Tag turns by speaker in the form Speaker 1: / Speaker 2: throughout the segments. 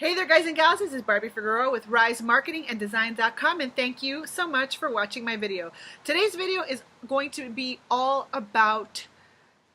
Speaker 1: Hey there guys and gals, this is Barbie Figueroa with risemarketinganddesign.com, and thank you so much for watching my video. Today's video is going to be all about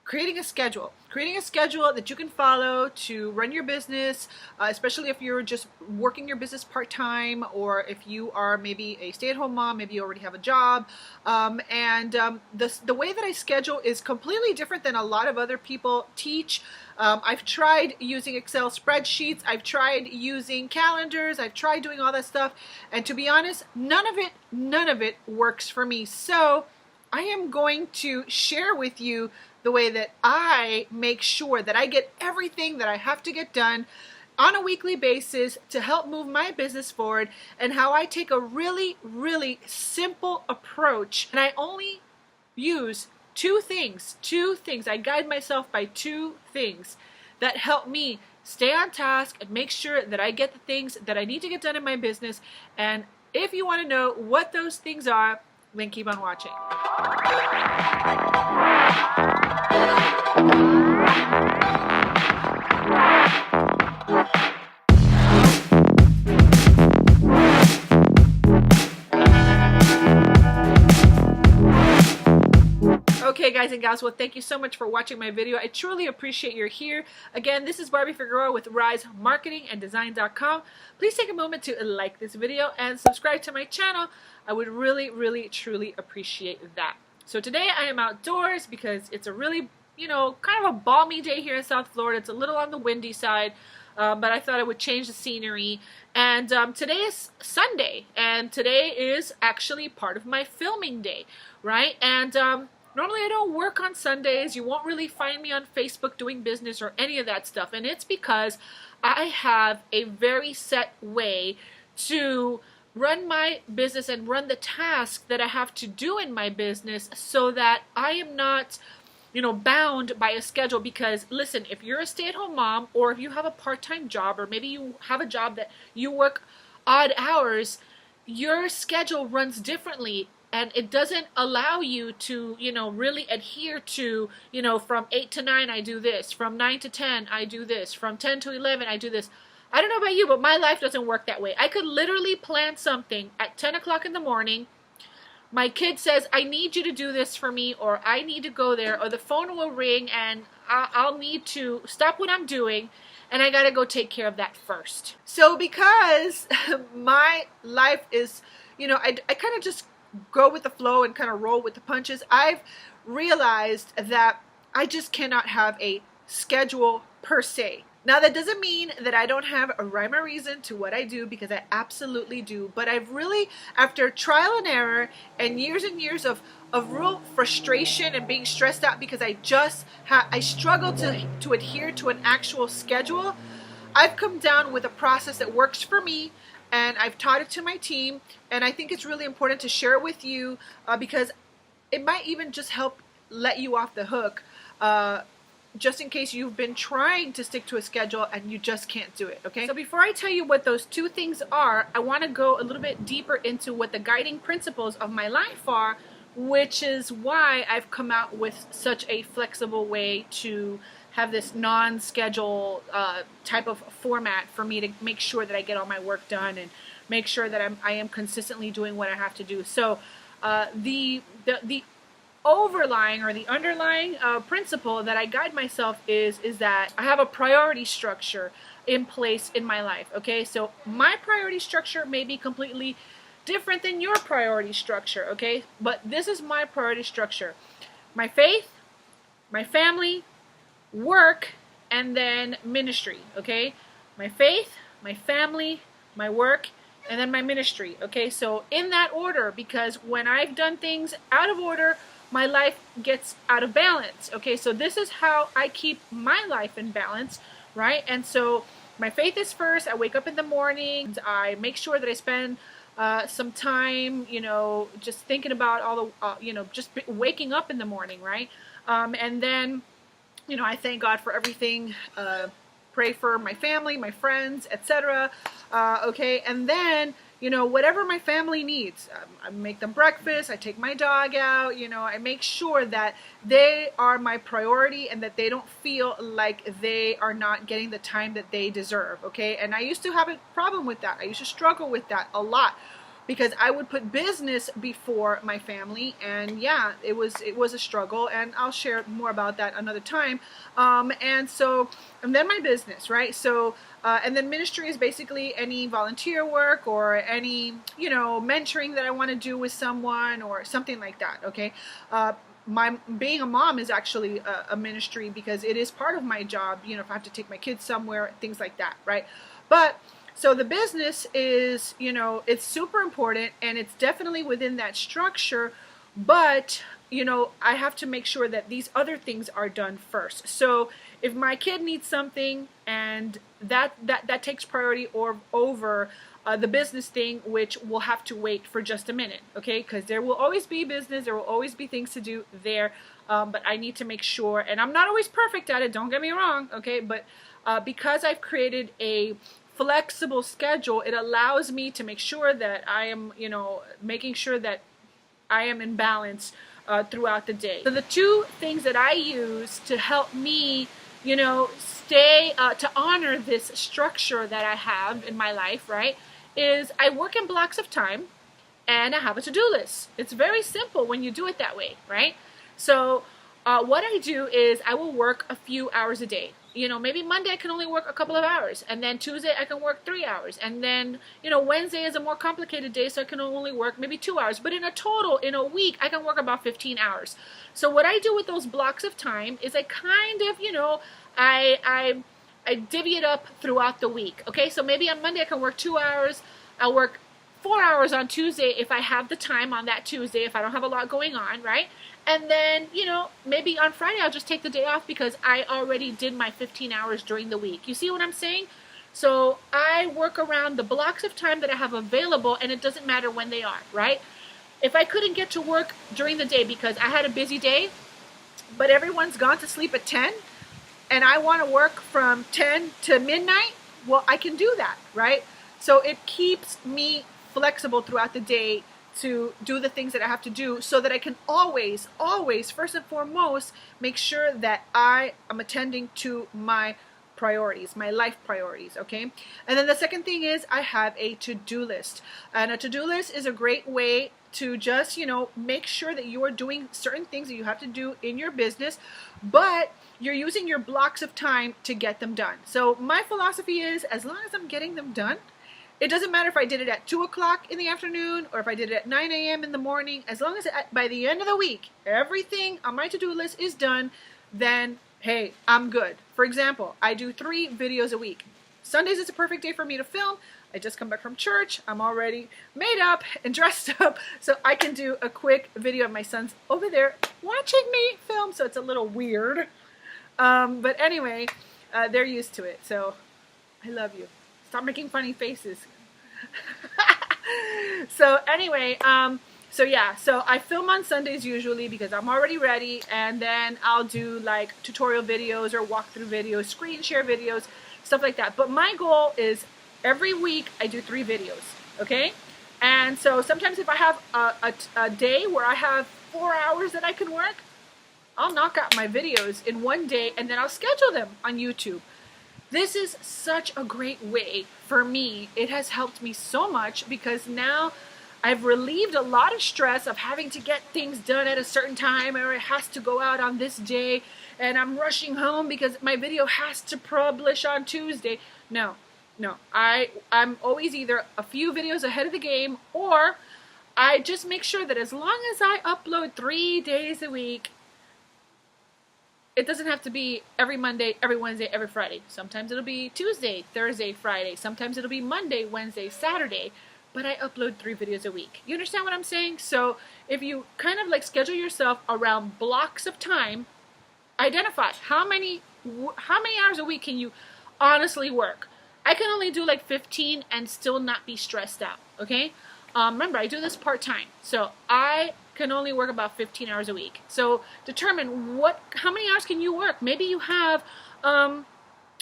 Speaker 1: creating a schedule that you can follow to run your business, especially if you're just working your business part-time, or if you are maybe a stay-at-home mom, maybe you already have a job. The way that I schedule is completely different than a lot of other people teach. I've tried using Excel spreadsheets, I've tried using calendars, I've tried doing all that stuff, and to be honest, none of it works for me. So I am going to share with you the way that I make sure that I get everything that I have to get done on a weekly basis to help move my business forward, and how I take a really simple approach, and I only use two things. I guide myself by two things that help me stay on task and make sure that I get the things that I need to get done in my business. And if you want to know what those things are, then keep on watching. Okay guys and gals, well, thank you so much for watching my video. I truly appreciate you're here. Again, this is Barbie Figueroa with risemarketinganddesign.com. Please take a moment to like this video and subscribe to my channel. I would really truly appreciate that. So today I am outdoors because it's a really, kind of a balmy day here in South Florida. It's a little on the windy side, but I thought I would change the scenery. And today is Sunday, and today is actually part of my filming day, right? And normally I don't work on Sundays. You won't really find me on Facebook doing business or any of that stuff. And it's because I have a very set way to run my business and run the tasks that I have to do in my business, so that I am not, bound by a schedule. Because listen, if you're a stay-at-home mom, or if you have a part-time job, or maybe you have a job that you work odd hours, your schedule runs differently. And it doesn't allow you to, really adhere to, from 8 to 9 I do this, from 9 to 10 I do this, from 10 to 11 I do this. I don't know about you, but my life doesn't work that way. I could literally plan something at 10 o'clock in the morning. My kid says, I need you to do this for me, or I need to go there, or the phone will ring and I'll need to stop what I'm doing, and I gotta go take care of that first. So because my life is, I kind of just go with the flow and kind of roll with the punches, I've realized that I just cannot have a schedule per se. Now, that doesn't mean that I don't have a rhyme or reason to what I do, because I absolutely do. But I've really, after trial and error and years of real frustration and being stressed out because I struggle to adhere to an actual schedule, I've come down with a process that works for me, and I've taught it to my team, and I think it's really important to share it with you, because it might even just help let you off the hook, just in case you've been trying to stick to a schedule and you just can't do it, okay? So before I tell you what those two things are, I want to go a little bit deeper into what the guiding principles of my life are, which is why I've come out with such a flexible way to have this non-schedule type of format for me to make sure that I get all my work done and make sure that I am consistently doing what I have to do. So the overlying or the underlying principle that I guide myself is that I have a priority structure in place in my life, okay? So my priority structure may be completely different than your priority structure, okay? But this is my priority structure: my faith, my family, work, and then ministry, okay? My faith, my family, my work, and then my ministry, okay? So in that order, because when I've done things out of order, my life gets out of balance, okay? So this is how I keep my life in balance, right? And so my faith is first. I wake up in the morning, I make sure that I spend some time, just thinking about all the, just waking up in the morning, right? And then, I thank God for everything, pray for my family, my friends, etc. Okay, and then, you know, whatever my family needs. I make them breakfast, I take my dog out, you know, I make sure that they are my priority and that they don't feel like they are not getting the time that they deserve, okay? And I used to have a problem with that. I used to struggle with that a lot, because I would put business before my family, and yeah, it was a struggle, and I'll share more about that another time. And then my business, right? So and then ministry is basically any volunteer work or any, you know, mentoring that I want to do with someone or something like that, okay? Being a mom is actually a ministry, because it is part of my job, you know, if I have to take my kids somewhere, things like that, right? But so the business is, you know, it's super important, and it's definitely within that structure, but, you know, I have to make sure that these other things are done first. So if my kid needs something, and that takes priority over the business thing, which will have to wait for just a minute, okay? Because there will always be business, there will always be things to do there, but I need to make sure, and I'm not always perfect at it, don't get me wrong, okay? But because I've created a flexible schedule, it allows me to make sure that I am, you know, making sure that I am in balance throughout the day. So the two things that I use to help me, you know, stay, to honor this structure that I have in my life, right, is I work in blocks of time, and I have a to-do list. It's very simple when you do it that way, right? So what I do is I will work a few hours a day. You know, maybe Monday I can only work a couple of hours, and then Tuesday I can work 3 hours, and then, you know, Wednesday is a more complicated day, so I can only work maybe 2 hours. But in a total, in a week, I can work about 15 hours. So what I do with those blocks of time is I kind of, you know, I divvy it up throughout the week. Okay, so maybe on Monday I can work 2 hours. I'll work 4 hours on Tuesday if I have the time on that Tuesday, if I don't have a lot going on, right? And then, you know, maybe on Friday I'll just take the day off because I already did my 15 hours during the week. You see what I'm saying? So I work around the blocks of time that I have available, and it doesn't matter when they are, right? If I couldn't get to work during the day because I had a busy day, but everyone's gone to sleep at 10, and I want to work from 10 to midnight, well, I can do that, right? So it keeps me flexible throughout the day to do the things that I have to do, so that I can always, first and foremost, make sure that I am attending to my priorities, my life priorities, okay? And then the second thing is I have a to-do list. And a to-do list is a great way to just, you know, make sure that you are doing certain things that you have to do in your business, but you're using your blocks of time to get them done. So my philosophy is, as long as I'm getting them done, it doesn't matter if I did it at 2 o'clock in the afternoon or if I did it at 9 a.m. in the morning. As long as by the end of the week, everything on my to-do list is done, then, hey, I'm good. For example, I do 3 videos a week. Sundays is a perfect day for me to film. I just come back from church. I'm already made up and dressed up, so I can do a quick video of my son's over there watching me film, so it's a little weird. But anyway, they're used to it, so I love you. Stop making funny faces. So anyway, so yeah, so I film on Sundays usually because I'm already ready, and then I'll do like tutorial videos or walkthrough videos, screen share videos, stuff like that. But my goal is every week I do 3 videos, okay? And so sometimes if I have a day where I have 4 hours that I can work, I'll knock out my videos in one day, and then I'll schedule them on YouTube. This is such a great way for me. It has helped me so much because now I've relieved a lot of stress of having to get things done at a certain time, or it has to go out on this day, and I'm rushing home because my video has to publish on Tuesday. No, I'm always either a few videos ahead of the game, or I just make sure that as long as I upload 3 days a week, it doesn't have to be every Monday, every Wednesday, every Friday. Sometimes it'll be Tuesday, Thursday, Friday. Sometimes it'll be Monday, Wednesday, Saturday. But I upload 3 videos a week. You understand what I'm saying? So if you kind of like schedule yourself around blocks of time, identify how many hours a week can you honestly work. I can only do like 15 and still not be stressed out, okay? Remember, I do this part-time. So I can only work about 15 hours a week. So determine how many hours can you work. Maybe you have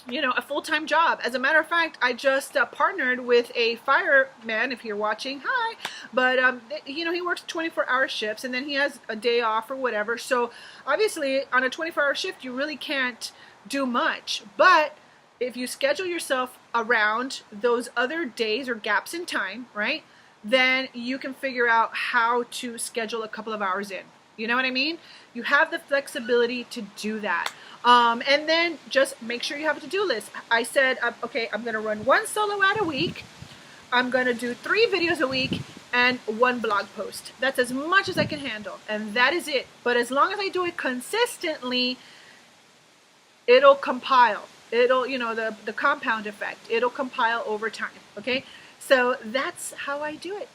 Speaker 1: a full-time job. As a matter of fact, I just partnered with a fireman, if you're watching, hi, but he works 24-hour shifts, and then he has a day off or whatever. So obviously on a 24-hour shift, you really can't do much. But if you schedule yourself around those other days or gaps in time, right, then you can figure out how to schedule a couple of hours in. You know what I mean? You have the flexibility to do that. And then just make sure you have a to-do list. I said, okay, I'm going to run 1 solo ad a week. I'm going to do 3 videos a week and 1 blog post. That's as much as I can handle. And that is it. But as long as I do it consistently, it'll compile. It'll, the compound effect. It'll compile over time. Okay? So that's how I do it.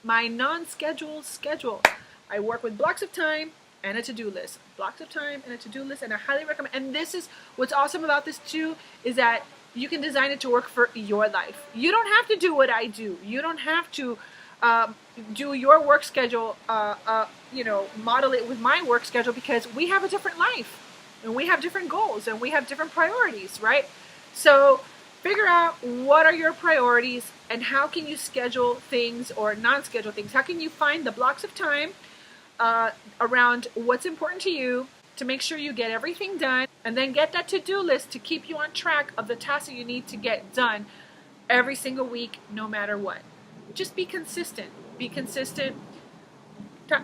Speaker 1: My non-scheduled schedule. I work with blocks of time and a to-do list. Blocks of time and a to-do list, and I highly recommend. And this is what's awesome about this too, is that you can design it to work for your life. You don't have to do what I do. You don't have to do your work schedule, model it with my work schedule, because we have a different life and we have different goals and we have different priorities, right? So figure out what are your priorities and how can you schedule things or non-schedule things. How can you find the blocks of time around what's important to you to make sure you get everything done, and then get that to-do list to keep you on track of the tasks that you need to get done every single week, no matter what. Just be consistent. Be consistent.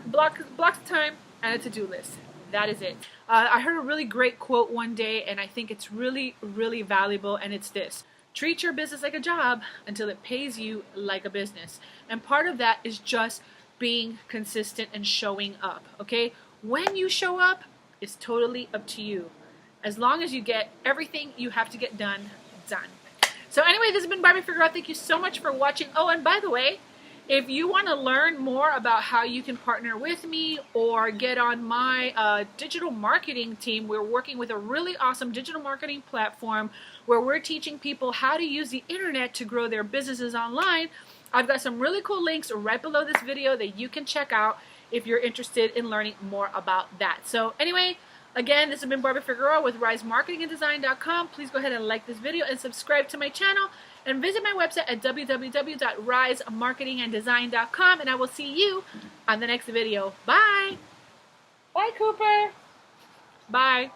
Speaker 1: Blocks of time and a to-do list. That is it. I heard a really great quote one day, and I think it's really, really valuable, and it's this: treat your business like a job until it pays you like a business. And part of that is just being consistent and showing up, okay? When you show up, it's totally up to you. As long as you get everything you have to get done. So anyway, this has been Barbie Figueroa. Thank you so much for watching. Oh, and by the way, if you want to learn more about how you can partner with me or get on my digital marketing team, we're working with a really awesome digital marketing platform where we're teaching people how to use the internet to grow their businesses online. I've got some really cool links right below this video that you can check out if you're interested in learning more about that. So anyway, again, this has been Barbie Figueroa with risemarketinganddesign.com. Please go ahead and like this video and subscribe to my channel, and visit my website at www.risemarketinganddesign.com, and I will see you on the next video. Bye. Bye, Cooper. Bye.